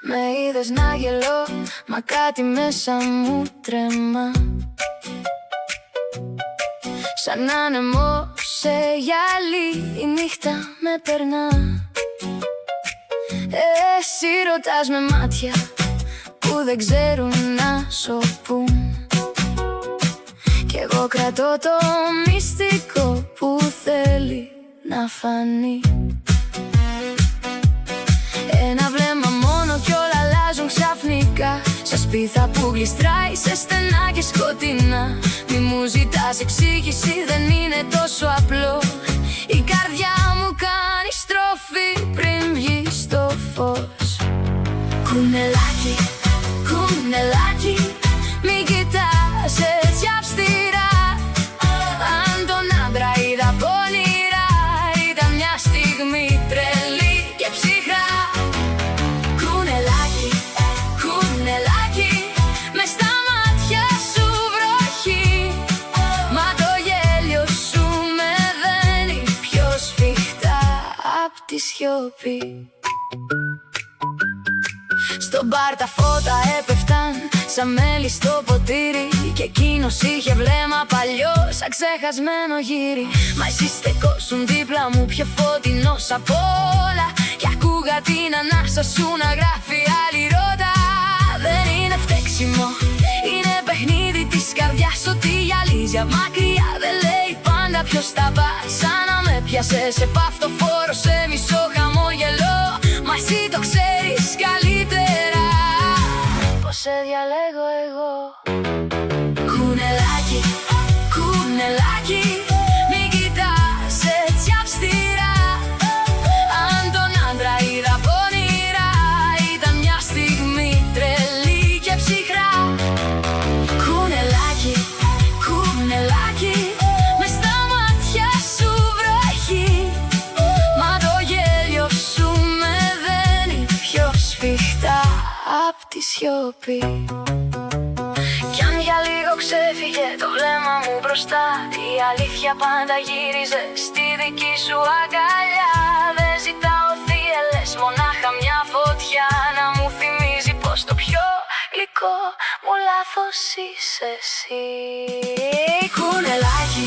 Με είδες να γελώ, μα κάτι μέσα μου τρεμά. Σαν άνεμο σε γυαλί η νύχτα με περνά. Εσύ ρωτάς με μάτια που δεν ξέρουν να σωπούν, κι εγώ κρατώ το μυστικό που θέλει να φανεί. Ένα βλέμμα μόνο κι όλα αλλάζουν ξαφνικά, σαν σπίθα που γλιστράει σε στενά και σκοτεινά. Μη μου ζητάς εξήγηση, δεν είναι τόσο απλό. Η καρδιά μου κάνει στροφή πριν βγει στο φως. Κουνελάκι, κουνελάκι, μην κοιτάς έτσι αυστηρά. Αν τον άντρα είδα πονηρά, ήταν μια στιγμή τρελή και ψυχρά. Κουνελάκι, κουνελάκι, μες στα μάτια σου βροχή. Μα το γέλιο σου με δένει πιο σφιχτά απ' τη σιωπή. Στο μπαρ τα φώτα έπεφταν σαν μέλι στο ποτήρι, και εκείνος είχε βλέμμα παλιό σαν ξεχασμένο γύρι. Μα εσύ στεκόσουν δίπλα μου πιο φωτεινός απ' όλα, κι ακούγα την ανάσα σου να γράφει άλλη ρότα. Δεν είναι φταίξιμο, είναι παιχνίδι της καρδιάς. Ότι γυαλίζει απ' μακριά δεν λέει πάντα ποιος τα πάει. Σαν να με πιάσες σε παυτοφόρο, σε μισό χαμόγελο. Μα εσύ το ξέρεις καλύτερα πως σε διαλέγω εγώ. Κουνελάκι, κουνελάκι, μην κοιτάς έτσι αυστηρά. Αν τον άντρα είδα πονηρά, ήταν μια στιγμή τρελή και ψυχρά. Κουνελάκι, κουνελάκι, μες στα μάτια σου βροχή. Μα το γέλιο σου με δένει πιο σφιχτά απ' τη σιωπή. Κι αν για λίγο ξέφυγε το βλέμμα μου μπροστά, η αλήθεια πάντα γύριζε στη δική σου αγκαλιά. Δεν ζητάω θύελες, μονάχα μια φωτιά να μου θυμίζει πως το πιο γλυκό μου λάθος είσαι εσύ. Κουνελάκι,